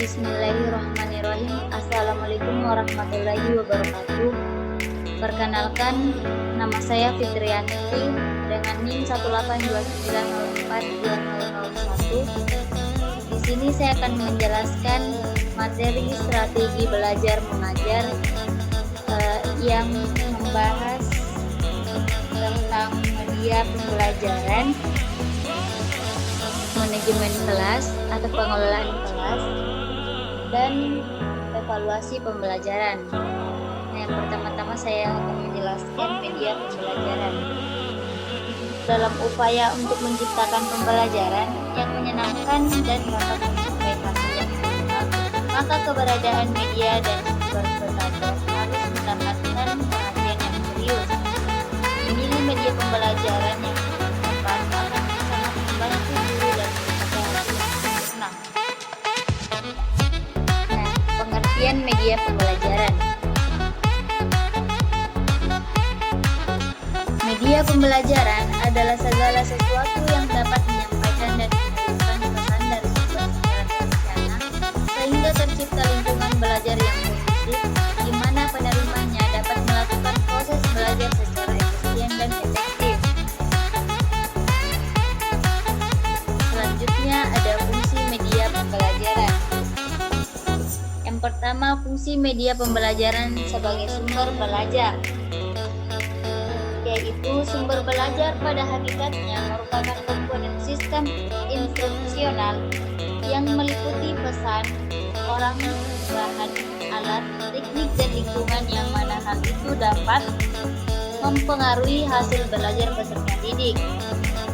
Bismillahirrahmanirrahim. Assalamualaikum warahmatullahi wabarakatuh. Perkenalkan, nama saya Fitriyanti dengan NIM 182904201. Di sini saya akan menjelaskan materi strategi belajar mengajar yang membahas tentang media pembelajaran, manajemen kelas atau pengelolaan kelas, dan evaluasi pembelajaran. Nah, yang pertama-tama saya akan menjelaskan media pembelajaran. Dalam upaya untuk menciptakan pembelajaran yang menyenangkan dan dapat mencapai hasil yang optimal, maka keberadaan media dan sumber belajar harus mendapatkan perhatian yang serius. Memilih media pembelajaran yang tepat akan sangat membantu guru dan mencapai hasil yang sempurna. Nah, pengertian media pembelajaran. Media pembelajaran adalah segala sesuatu yang dapat menyampaikan dan menyampaikan pesan dari sumber secara terencana sehingga tercipta lingkungan belajar yang kondusif di mana penerimanya dapat melakukan proses belajar secara efisien dan efektif. Selanjutnya ada fungsi media pembelajaran. Yang pertama, fungsi media pembelajaran sebagai sumber belajar, yaitu sumber belajar pada hakikatnya merupakan komponen sistem instruksional yang meliputi pesan, orang, bahan, alat, teknik, dan lingkungan yang mana hal itu dapat mempengaruhi hasil belajar peserta didik.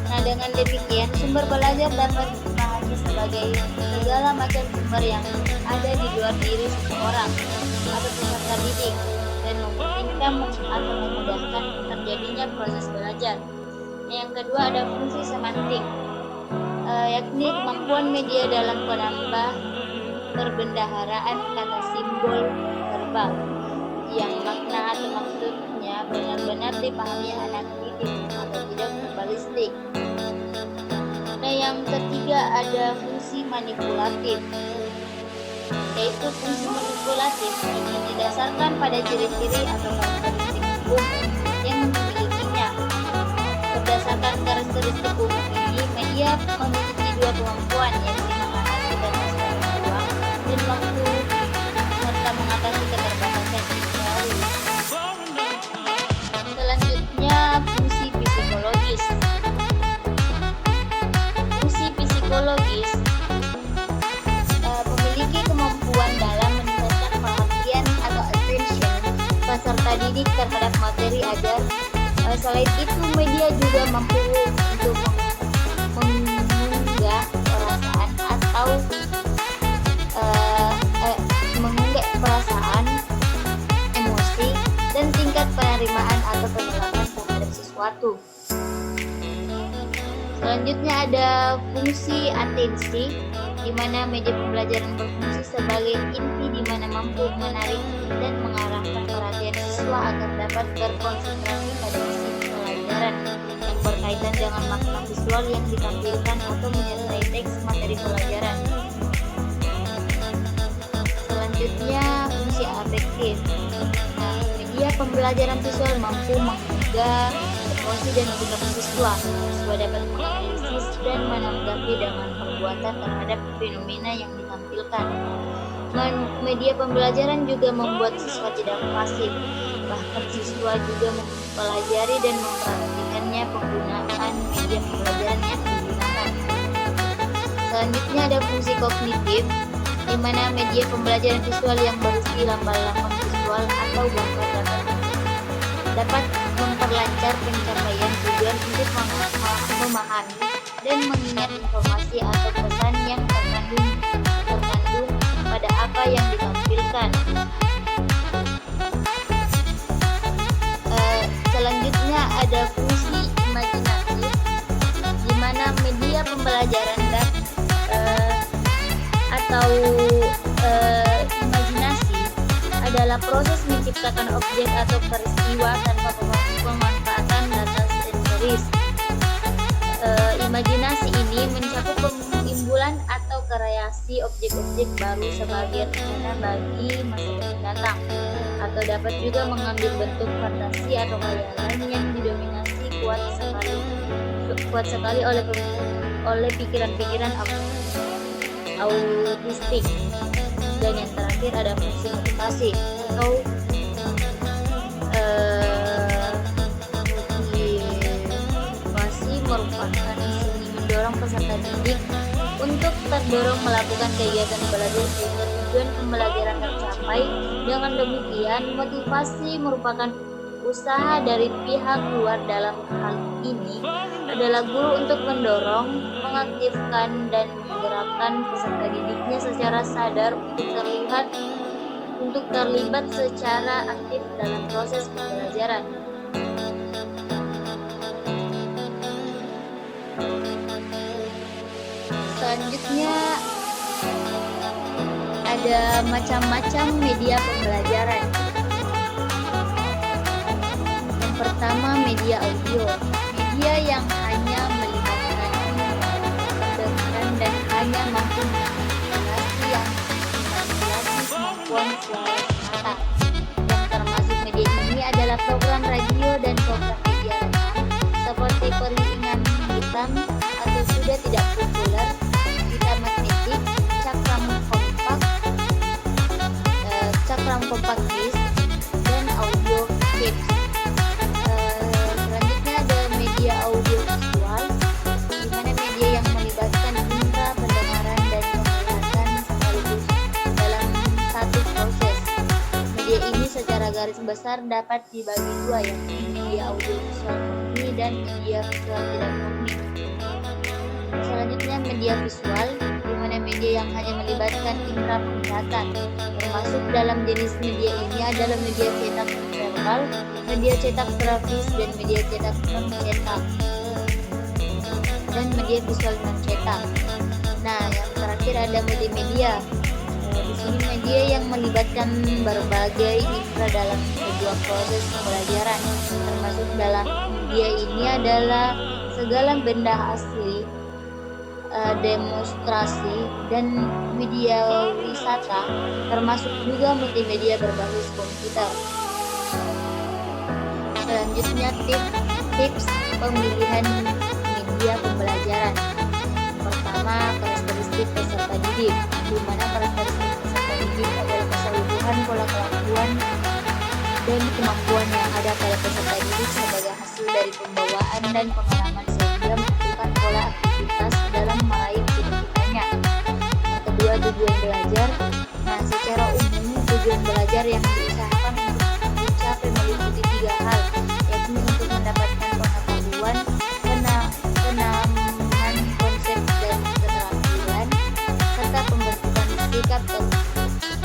Nah, dengan demikian sumber belajar dapat dipahami sebagai segala macam sumber yang ada di luar diri seseorang atau peserta didik dan memungkinkan atau memudahkan terjadinya proses belajar. Yang kedua ada fungsi semantik, yakni kemampuan media dalam menambah perbendaharaan kata simbol verbal yang makna atau maksudnya benar-benar dipahami anak didik atau tidak verbalistik. Nah, yang ketiga ada fungsi manipulatif, yaitu fungsi manipulatif ini didasarkan pada ciri-ciri atau karakteristik umum yang dimilikinya. Berdasarkan karakteristik umum ini, media memiliki dua kemampuan, yaitu mengatasi batasan ruang dan waktu serta mengatasi keterbatasan teori. Selanjutnya, fungsi psikologis. Fungsi psikologis memiliki kemampuan dalam meningkatkan perhatian atau attention peserta didik terhadap materi ajar. Selain itu, media juga mampu untuk mengunggah perasaan atau mengunggah perasaan, emosi, dan tingkat penerimaan atau penolakan terhadap sesuatu. Selanjutnya ada fungsi atensi, di mana media pembelajaran berfungsi sebagai inti di mana mampu menarik dan mengarahkan perhatian siswa agar dapat berkonsentrasi pada isi pelajaran yang berkaitan dengan makna visual yang ditampilkan atau menyertai teks materi pelajaran. Selanjutnya, fungsi afektif. Nah, media pembelajaran visual mampu menggugah emosi dan sikap siswa dapat menganalisis dan menanggapi dengan perbuatan terhadap fenomena yang ditampilkan. Media pembelajaran juga membuat siswa tidak pasif, bahkan siswa juga mempelajari dan memperhatikannya penggunaan media pembelajaran yang digunakan. Selanjutnya ada fungsi kognitif, di mana media pembelajaran visual yang berisi lambang-lambang visual atau gambar dapat memperlancar pencapaian tujuan untuk memahami dan mengingat informasi atau pesan yang terkandung pada apa yang ditampilkan. Selanjutnya ada fungsi imajinatif, di mana media pembelajaran atau imajinasi adalah proses menciptakan objek atau peristiwa tanpa pemanfaatan data sensoris. Imajinasi ini mencakup pengimbulan atau mengeksplorasi objek-objek baru sebagai rencana bagi masa mendatang, atau dapat juga mengambil bentuk fantasi atau khayalan yang didominasi kuat sekali oleh pikiran-pikiran autistik. Dan yang terakhir ada fungsi motivasi atau motivasi merupakan seni mendorong peserta didik untuk terdorong melakukan kegiatan belajar sehingga tujuan pembelajaran tercapai. Dengan demikian, motivasi merupakan usaha dari pihak luar. Dalam hal ini adalah guru untuk mendorong, mengaktifkan, dan menggerakkan peserta didiknya secara sadar untuk terlibat secara aktif dalam proses pembelajaran. Selanjutnya ada macam-macam media pembelajaran. Yang pertama, media audio. Media yang hanya melibatkan pendengaran dan hanya mampu mensimulasi kemampuan suara semata. Yang termasuk media ini adalah program radio dan program media rekam seperti Perilingan Hitam atau sudah tidak populer, Pita Magnetik, Cakram Kompak Disc, dan Audio Tapes. Selanjutnya ada media audio visual, di mana media yang melibatkan indera pendengaran dan penglihatan sekaligus dalam satu proses. Media ini secara garis besar dapat dibagi dua, yaitu media audio visual murni dan media visual tidak murni. Selanjutnya media visual, di mana media yang hanya melibatkan indera penglihatan. Termasuk dalam jenis media ini adalah media cetak verbal, media cetak grafis, dan media cetak non-cetak, dan media visual non-cetak. Nah, yang terakhir ada multimedia. Di sini media yang melibatkan berbagai indera dalam sebuah proses pembelajaran. Termasuk dalam media ini adalah segala benda asli, demonstrasi, dan media wisata, termasuk juga multimedia berbasis komputer. Selanjutnya tips pemilihan media pembelajaran. Pertama, karakteristik peserta didik, di mana karakteristik peserta didik adalah keseluruhan pola kelakuan dan kemampuan yang ada pada peserta didik sebagai hasil dari pembawaan dan pengalaman sehingga menentukan pola aktivitas dalam meraih cita-citanya. Yang kedua, tujuan belajar. Nah, secara umum tujuan belajar yang diusahakan untuk mencapai meliputi 3 hal, yaitu untuk mendapatkan pengetahuan, penanaman konsep dan keterampilan, serta pembentukan sikap.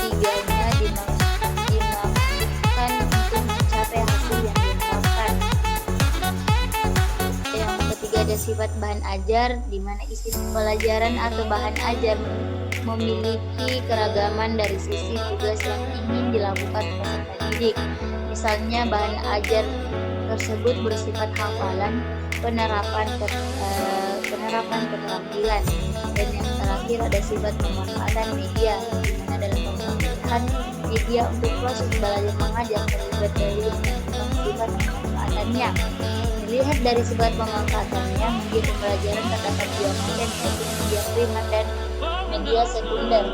Ketiganya dimaksudkan untuk mencapai hasil yang diharapkan. Yang ketiga ada sifat bahan ajar, di mana isi pelajaran atau bahan ajar memiliki keragaman dari sisi tugas yang ingin dilakukan peserta didik. Misalnya bahan ajar tersebut bersifat hafalan, penerapan keterampilan. Dan yang terakhir ada sifat pemanfaatan media, di mana dalam pemilihan media untuk proses belajar mengajar terlibat dari sifat pemanfaatannya. Dilihat dari sifat pemanfaatannya, media pembelajaran terdapat 2 macam, yaitu media primer dan media sekunder.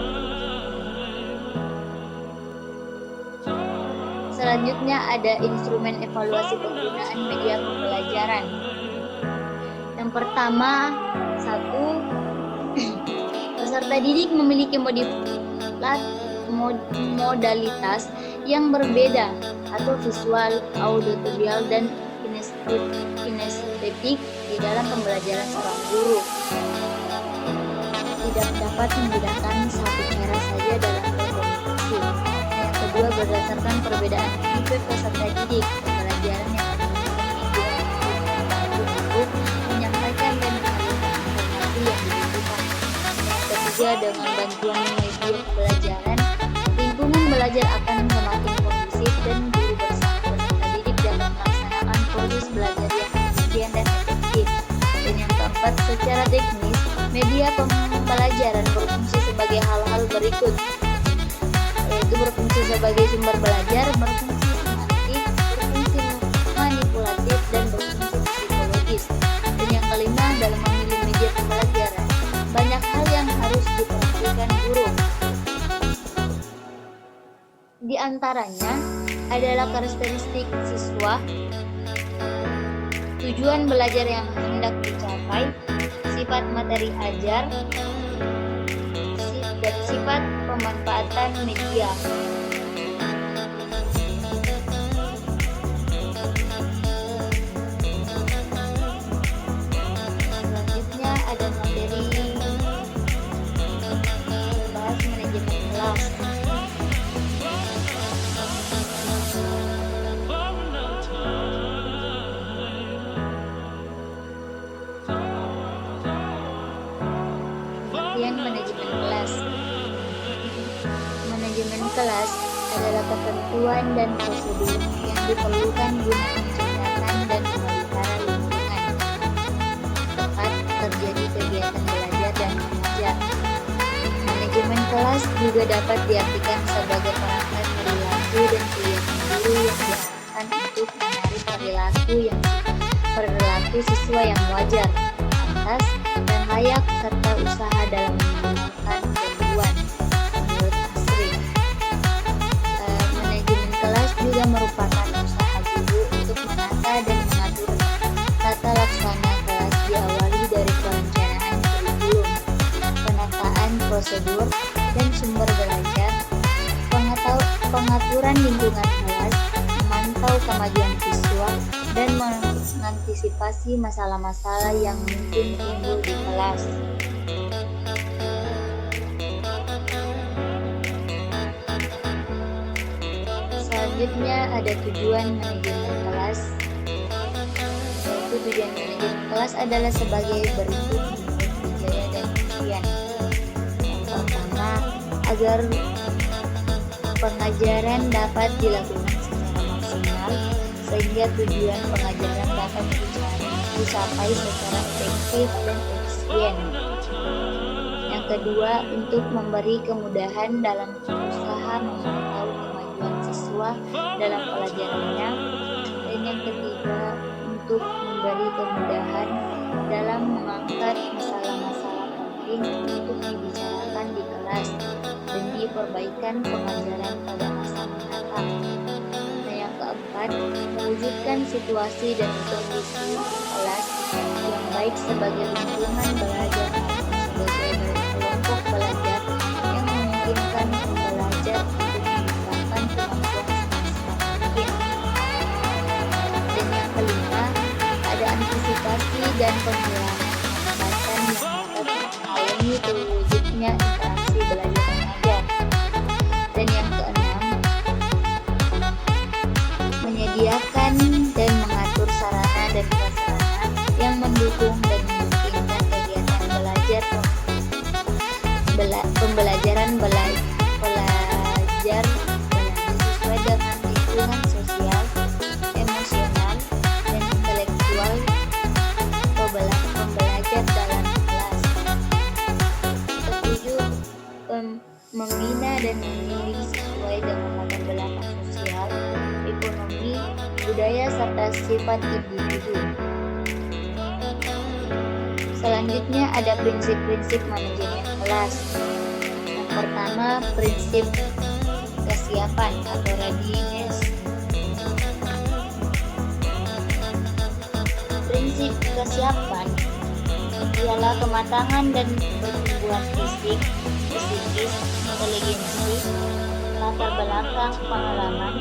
Selanjutnya ada instrumen evaluasi penggunaan media pembelajaran. Yang pertama, 1. Peserta didik memiliki modalitas yang berbeda atau visual, auditorial, dan kinestetik di dalam pembelajaran seorang guru. Tidak dapat menggunakan satu cara saja dalam berkomunikasi. Yang kedua, berdasarkan perbedaan tipe peserta didik, pembelajaran yang untuk menyampaikan dan mengalirkan informasi yang dibutuhkan. Yang ketiga, dengan bantuan media pembelajaran, lingkungan belajar akan semakin kondusif dan guru bersama peserta didik dapat melaksanakan proses belajar yang efisien dan efektif. Dan yang keempat, secara teknis, media pembelajaran berfungsi sebagai hal-hal berikut, yaitu berfungsi sebagai sumber belajar, berfungsi semantik, berfungsi manipulatif, dan berfungsi psikologis. Dan yang kelima, dalam memilih media pembelajaran, banyak hal yang harus diperhatikan guru. Di antaranya adalah karakteristik siswa, tujuan belajar yang hendak dicapai, sifat materi ajar, dan sifat pemanfaatan media. Selanjutnya ada materi membahas manajemen kelas. Manajemen kelas. Manajemen kelas adalah ketentuan dan prosedur yang diperlukan guna menciptakan dan memelihara lingkungan tempat terjadi kegiatan belajar dan mengajar. Manajemen kelas juga dapat diartikan sebagai perangkat perilaku dan kegiatan guru yang diarahkan untuk menarik perilaku siswa yang wajar, pantas, dan layak serta usaha dalam menggunakan tujuan. Menurut Asri, manajemen kelas juga merupakan usaha guru untuk menata dan mengatur tata laksana kelas, diawali dari perencanaan kurikulum, penataan prosedur dan sumber belajar, pengaturan lingkungan kelas, memantau kemajuan siswa, dan mengantisipasi masalah-masalah yang mungkin timbul di kelas. Selanjutnya ada tujuan manajemen kelas, yaitu tujuan manajemen kelas adalah sebagai berikut menurut Wijaya dan Fujian. Yang pertama, agar pengajaran dapat dilakukan secara maksimal sehingga tujuan pengajaran dapat dicapai secara efektif dan efisien. Yang kedua, untuk memberi kemudahan dalam usaha memantau kemajuan siswa dalam pelajarannya. Dan yang ketiga, untuk memberi kemudahan dalam mengangkat masalah-masalah penting untuk dibicarakan di kelas dan diperbaikan pengajaran pada masa mendatang. Nah, yang keempat, mewujudkan situasi dan kondisi kelas yang baik sebagai lingkungan belajar maupun sebagai kelompok belajar yang memungkinkan pembelajar untuk mengembangkan kemampuan semaksimal mungkin. Dan yang kelima, ada antisipasi dan penghilangan hambatan yang dapat menghalangi terwujudnya interaksi belajar mengajar. Dan yang keenam, menyediakan dan mengatur sarana dan prasarana yang mendukung dan memungkinkan kegiatan pembelajaran belajar sesuai dengan lingkungan sosial, emosional, dan intelektual pembelajar dalam kelas. Ketujuh, membina dan memilih sesuai dengan latar belakang sosial, ekonomi, budaya, serta sifat individu. Selanjutnya ada prinsip-prinsip manajemen kelas. Yang pertama, prinsip kesiapan atau readiness. Prinsip kesiapan ialah kematangan dan pertumbuhan fisik, psikis, inteligensi, latar belakang, pengalaman,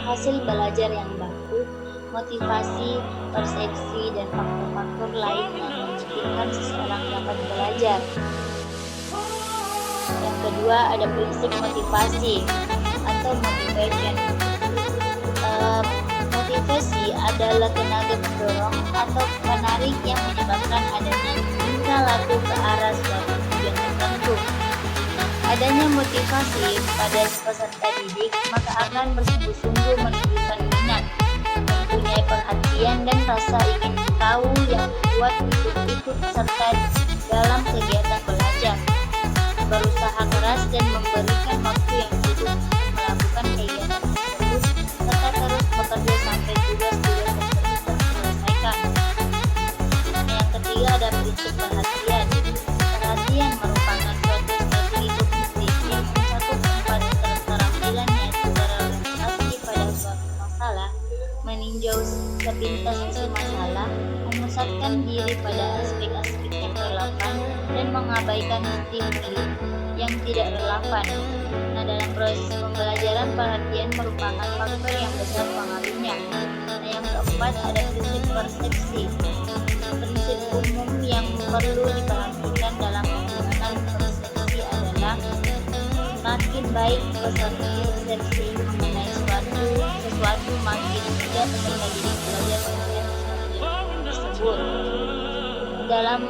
hasil belajar yang baku, motivasi, persepsi, dan faktor-faktor lain yang memungkinkan seseorang dapat belajar. Yang kedua ada prinsip motivasi atau motivation. Motivasi adalah tenaga pendorong atau penarik yang menyebabkan adanya tingkah laku ke arah suatu tujuan tertentu. Adanya motivasi pada peserta didik, maka akan bersungguh-sungguh menunjukkan minat, mempunyai perhatian dan rasa ingin tahu yang kuat untuk ikut serta dalam kegiatan belajar, berusaha dan memberikan waktu yang cukup untuk melakukan kegiatan tersebut, serta terus bekerja sampai tugas-tugas tersebut terselesaikan. Yang ketiga ada prinsip perhatian. Perhatian merupakan suatu strategi kognitif yang mencakup 4 keterampilan, yaitu berorientasi pada suatu masalah, meninjau sepintas isu masalah, memusatkan diri pada aspek-aspek yang relevan, dan mengabaikan stimuli yang tidak relevan. Nah, dalam proses pembelajaran, perhatian merupakan faktor yang besar pengaruhnya. Nah, yang keempat ada prinsip persepsi. Prinsip umum yang perlu diperhatikan dalam penggunaan persepsi adalah makin baik persepsi mengenai sesuatu makin mudah ketika diri belajar tersebut. Dalam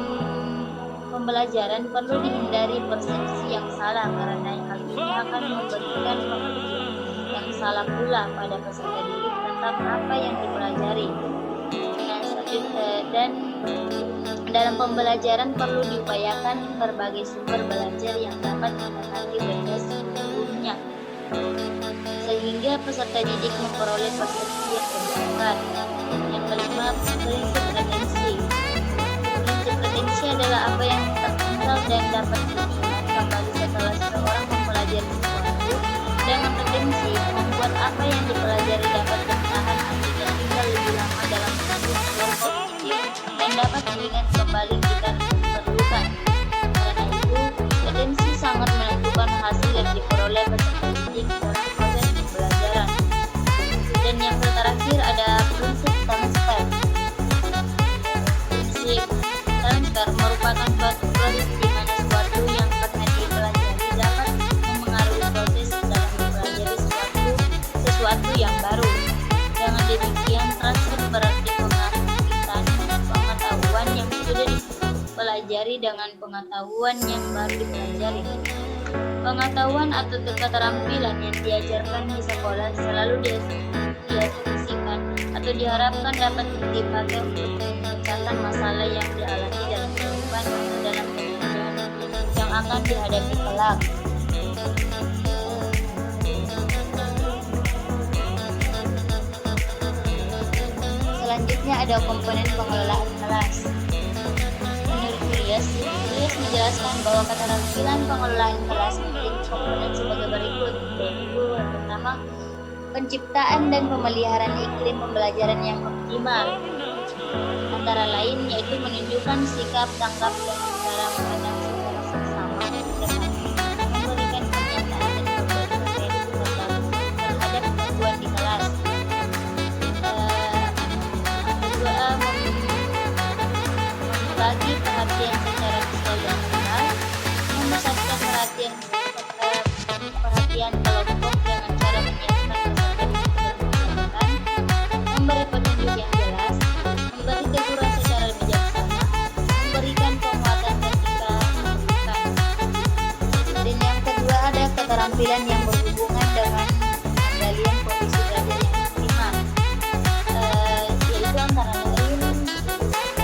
pembelajaran perlu dihindari persepsi yang salah, karena hal ini akan memberikan pengertian yang salah pula pada peserta didik tentang apa yang dipelajari. Dan dalam pembelajaran perlu diupayakan berbagai sumber belajar yang dapat mendekati benda sebelumnya, sehingga peserta didik memperoleh persepsi yang lebih benar. Yang kelima, prinsip retensi. Prinsip retensi adalah apa yang tertinggal dan dapat diingat kembali setelah seseorang mempelajari sesuatu. Dengan retensi, membuat apa yang dipelajari dapat bertahan atau tertinggal lebih lama dalam bentuk kognitif dan dapat diingat kembali jika diperlukan. Karena itu, retensi sangat menentukan hasil yang diperoleh peserta didik dalam proses pembelajaran. Dan yang terakhir ada prinsip transfer. Prinsip transfer merupakan suatu proses di mana sesuatu yang pernah dipelajari dapat memengaruhi proses dalam mempelajari sesuatu yang baru. Dengan demikian, transfer berarti pengaplikasian pengetahuan yang sudah dipelajari dengan pengetahuan yang baru dipelajari. Pengetahuan atau keterampilan yang diajarkan di sekolah selalu diasumsikan atau diharapkan dapat dipakai untuk memecahkan masalah yang dialami dalam kehidupan atau dalam pekerjaan yang akan dihadapi kelak. Selanjutnya ada komponen pengelolaan kelas. Menurut Julius menjelaskan bahwa keterampilan pengelolaan kelas memiliki komponen sebagai berikut, yaitu yang pertama, penciptaan dan pemeliharaan iklim pembelajaran yang optimal. Antara lain yaitu menunjukkan sikap tanggap dan cara memandang secara seksama dan memberikan pernyataan dan berbagi materi terhadap gangguan di kelas. Kedua, membagi perhatian secara visual dan verbal, memusatkan perhatian kelompok dengan cara menyiapkan peserta didik memberi petunjuk yang jelas, memberi teguran secara bijaksana, memberikan penguatan ketika diperlukan. Dan yang kedua ada keterampilan yang berhubungan dengan pengendalian kondisi belajar yang optimal, yaitu antara lain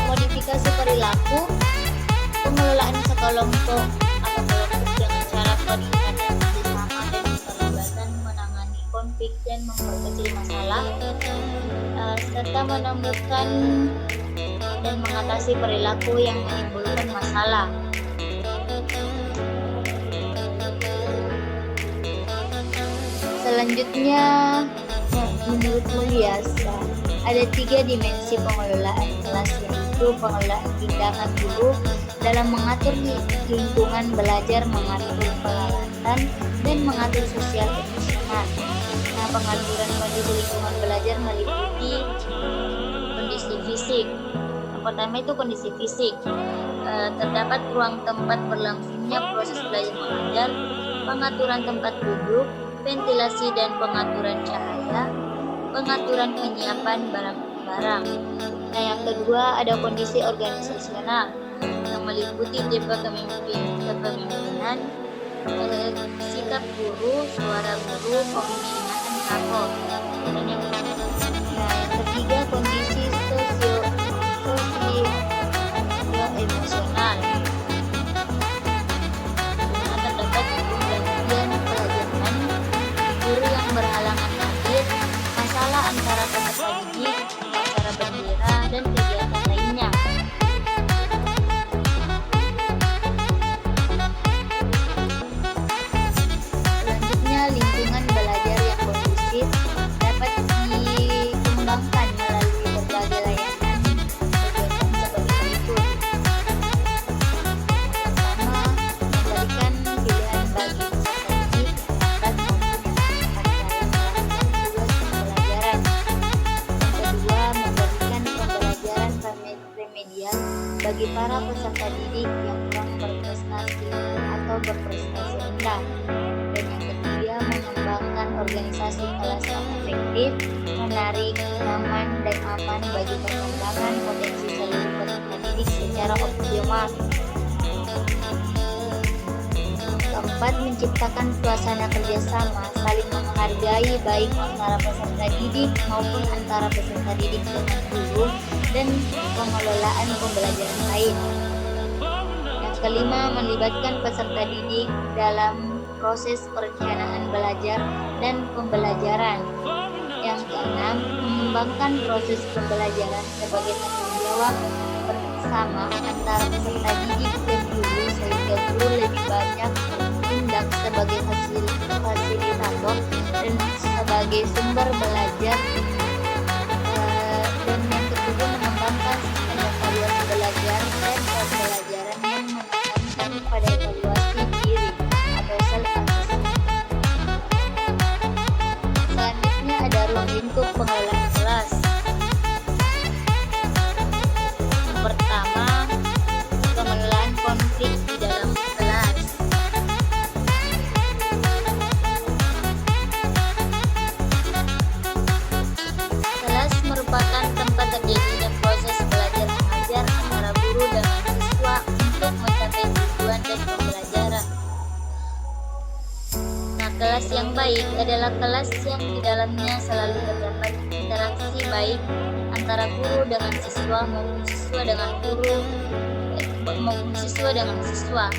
modifikasi perilaku, pengelolaan sekelompok atau kelompok dengan cara peningkatan kerjasama dan keterlibatan menangani konflik dan memperkecil masalah, serta menemukan dan mengatasi perilaku yang menimbulkan masalah. Selanjutnya, menurut Julius, ada 3 dimensi pengelolaan kelas, yaitu pengelolaan tindakan guru dalam mengatur lingkungan belajar, mengatur peralatan, dan mengatur sosial emosional. Nah, pengaturan kondisi lingkungan belajar meliputi kondisi fisik. Yang pertama itu kondisi fisik. Terdapat ruang tempat berlangsungnya proses belajar mengajar, pengaturan tempat duduk, ventilasi dan pengaturan cahaya, pengaturan penyiapan barang-barang. Nah, yang kedua ada kondisi organisasional yang meliputi tipe kepemimpinan, sikap guru, suara guru, pembinaan rapor. Dan yang ketiga kondisi sosio-emosional. Nah, terdapat atau berprestasi rendah. Dan yang ketiga, mengembangkan organisasi kelas yang efektif, menarik, nyaman, dan aman bagi perkembangan potensi seluruh peserta didik secara optimal. Keempat, menciptakan suasana kerjasama, saling menghargai baik antara peserta didik maupun antara peserta didik dengan guru dan pengelolaan pembelajaran lain. Yang kelima, melibatkan peserta didik dalam proses perencanaan belajar dan pembelajaran. Yang keenam, mengembangkan proses pembelajaran sebagai tanggung jawab bersama antara peserta didik dan guru sehingga guru lebih banyak bertindak sebagai fasilitator dan sebagai sumber belajar. Dan yang ketujuh, mengembangkan sistem evaluasi belajar dan pembelajaran yang menekankan pada evaluasi diri atau self-assessment. Selanjutnya ada ruang lingkup pengelolaan kelas. Yang pertama, pengelolaan konflik di dalam kelas. Kelas merupakan tempat terjadinya proses belajar mengajar antara guru dengan siswa untuk mencapai tujuan dan pembelajaran. Nah, kelas yang baik adalah kelas yang di dalamnya selalu terdapat interaksi baik antara guru dengan siswa maupun siswa dengan guru maupun siswa dengan siswa.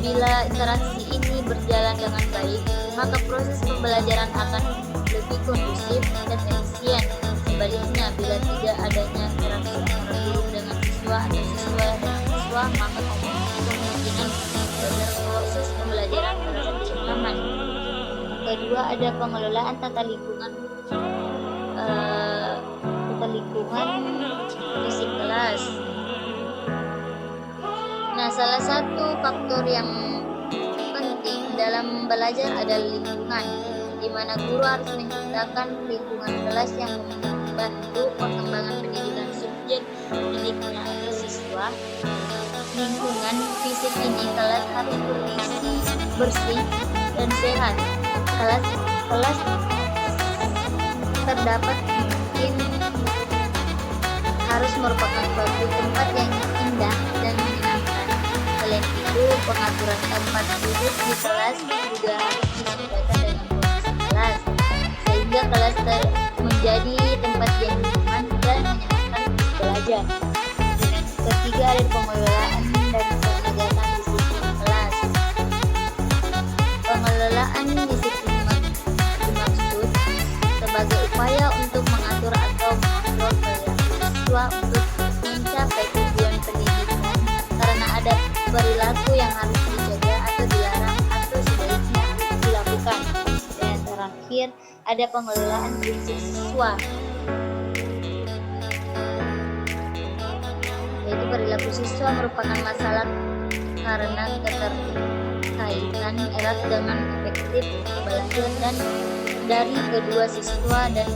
Bila interaksi ini berjalan dengan baik, maka proses pembelajaran akan lebih kondusif dan efisien. Sebaliknya, bila tidak adanya interaksi antara guru dengan siswa atau siswa dengan siswa, maka kemungkinan proses pembelajaran terasa tidak aman. Kedua, ada pengelolaan tata lingkungan fisik kelas. Nah, salah satu faktor yang penting dalam belajar adalah lingkungan, di mana guru harus menciptakan lingkungan kelas yang membantu perkembangan pendidikan subjek didiknya atau siswa. Lingkungan fisik ini kelas harus berisi, bersih, dan sehat. Kelas terdapat mungkin harus merupakan suatu tempat yang indah dan menyenangkan. Selain itu, pengaturan tempat duduk di kelas juga harus disesuaikan dengan kondisi kelas, sehingga kelas menjadi tempat yang nyaman dan menyenangkan untuk belajar. Dan yang ketiga, ada pengelolaan dan penegakan disiplin kelas. Pengelolaan disiplin dimaksud sebagai upaya untuk mengatur atau mengontrol perilaku siswa untuk mencapai tujuan pendidikan, karena ada perilaku yang harus dijaga atau dilarang atau sebaliknya harus dilakukan. Dan yang terakhir, ada pengelolaan prinsip siswa, yaitu perilaku siswa merupakan masalah karena keterkaitan erat dengan efektif belajar dan dari kedua siswa dan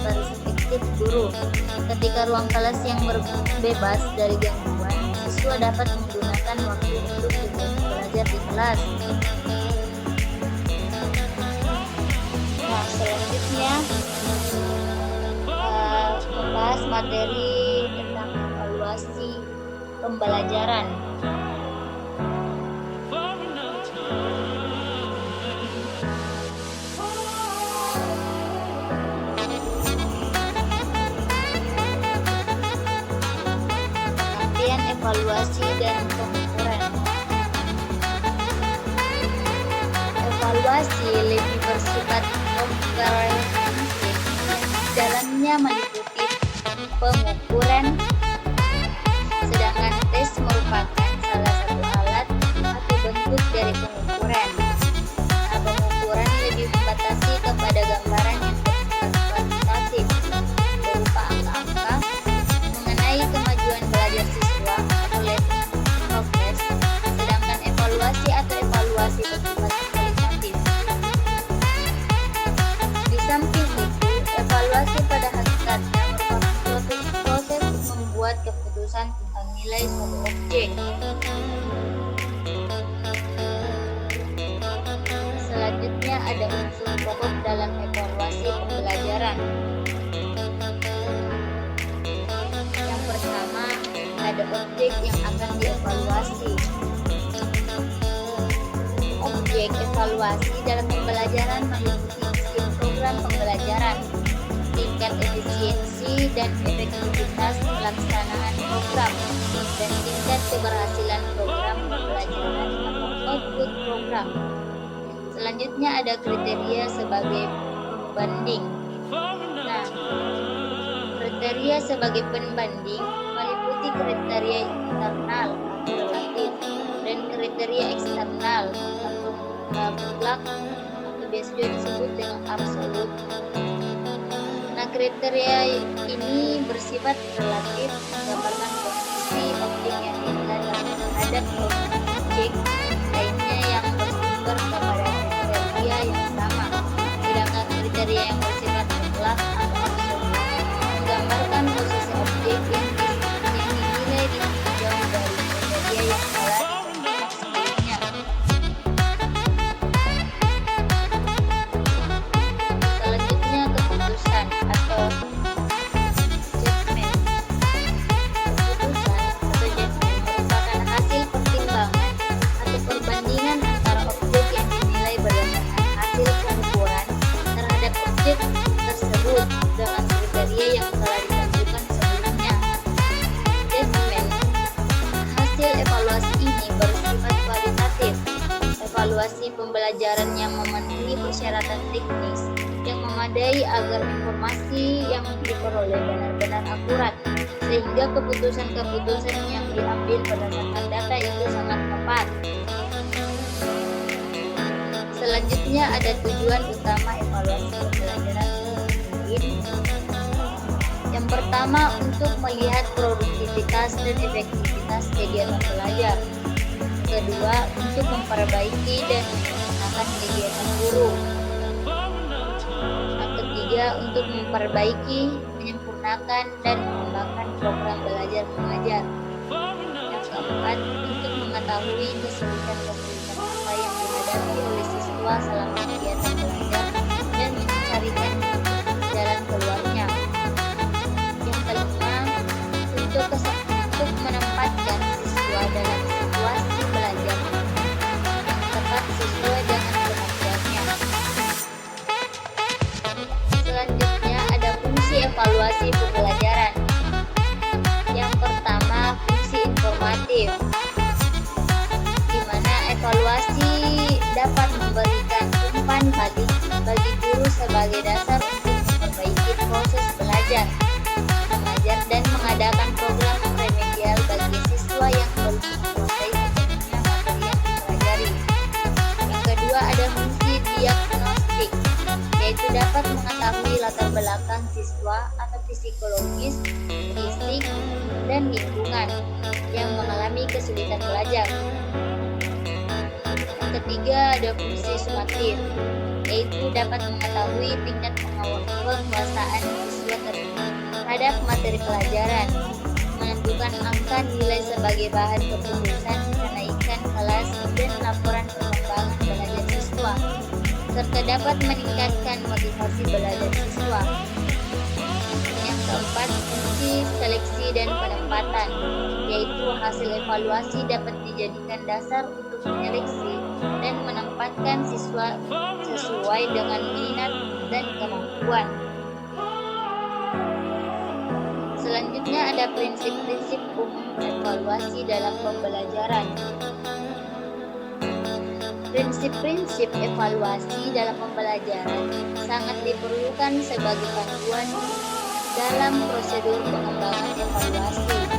perspektif guru. Ketika ruang kelas yang bebas dari gangguan, siswa dapat menggunakan waktu untuk belajar di kelas. Nah, selanjutnya membahas materi tentang evaluasi pembelajaran. Evaluasi dan pengukuran. Evaluasi lebih bersifat komprehensif, dalamnya meliputi pengukuran, sedangkan tes merupakan salah satu alat atau bentuk dari pengukuran. Nah, pengukuran lebih membatasi kepada gambaran yang bersifat kuantitatif berupa angka-angka mengenai kemajuan belajar siswa atau learning progress, sedangkan evaluasi bersifat kualitatif. Di samping itu, evaluasi pada hakikatnya merupakan proses menilai suatu objek. Selanjutnya ada unsur pokok dalam evaluasi pembelajaran. Yang pertama, ada objek yang akan dievaluasi. Objek evaluasi dalam pembelajaran meliputi isi program pembelajaran, tingkat efisiensi dan efektivitas pelaksanaan program, dan tingkat keberhasilan program pembelajaran atau output program. Selanjutnya ada kriteria sebagai pembanding. Nah, kriteria sebagai pembanding meliputi kriteria internal atau relatif dan kriteria eksternal atau mutlak atau biasa juga disebut dengan absolut. Nah, kriteria ini bersifat relatif, menggambarkan posisi objek yang dinilai terhadap objek lainnya yang bersumber kepada kriteria yang sama. Sedangkan kriteria yang bersifat mutlak atau absolut menggambarkan posisi objek yang dinilai ditinjau dari kriteria yang telah ditentukan sebelumnya. Selanjutnya keputusan atau judgment. Keputusan atau judgment merupakan hasil pertimbangan atau perbandingan antara objek yang dinilai berdasarkan hasil pengukuran terhadap objek tersebut dengan kriteria yang telah ditentukan sebelumnya. Judgment. Hasil evaluasi ini bersifat kualitatif. Evaluasi pembelajaran yang memenuhi persyaratan teknis yang memadai agar informasi yang diperoleh benar-benar akurat, sehingga keputusan-keputusan yang diambil berdasarkan data itu sangat tepat. Selanjutnya ada tujuan utama evaluasi pembelajaran lain. Yang pertama, untuk melihat produktivitas dan efektivitas kegiatan belajar. Kedua, untuk memperbaiki dan menyempurnakan kegiatan guru. Yang ketiga, untuk memperbaiki, menyempurnakan, dan mengembangkan program belajar mengajar. Yang keempat, untuk mengetahui kesulitan-kesulitan apa yang dihadapi oleh siswa selama kegiatan belajar dan mencarikan jalan keluarnya. Yang kelima, untuk menempatkan siswa dalam situasi belajar yang tepat sesuai dengan kemampuannya. Selanjutnya ada fungsi evaluasi pembelajaran. Yang pertama, fungsi informatif, di mana evaluasi dapat memberikan umpan bagi guru sebagai dasar untuk memperbaiki proses belajar, mengajar, dan mengadakan program remedial bagi siswa yang belum menguasai sepenuhnya materi yang dipelajari. Yang kedua ada fungsi diagnostik, yaitu dapat mengetahui latar belakang siswa atau psikologis, fisik, dan lingkungan yang mengalami kesulitan belajar. Yang ketiga ada fungsi sumatif, yaitu dapat mengetahui tingkat penguasaan siswa terhadap materi pelajaran, menentukan angka nilai sebagai bahan keputusan kenaikan kelas dan laporan perkembangan belajar siswa, serta dapat meningkatkan motivasi belajar siswa. Yang keempat, fungsi seleksi dan penempatan, yaitu hasil evaluasi dapat dijadikan dasar untuk menyeleksi dan menempatkan siswa sesuai dengan minat dan kemampuan. Selanjutnya ada prinsip-prinsip umum evaluasi dalam pembelajaran. Prinsip-prinsip evaluasi dalam pembelajaran sangat diperlukan sebagai panduan dalam prosedur pengembangan evaluasi.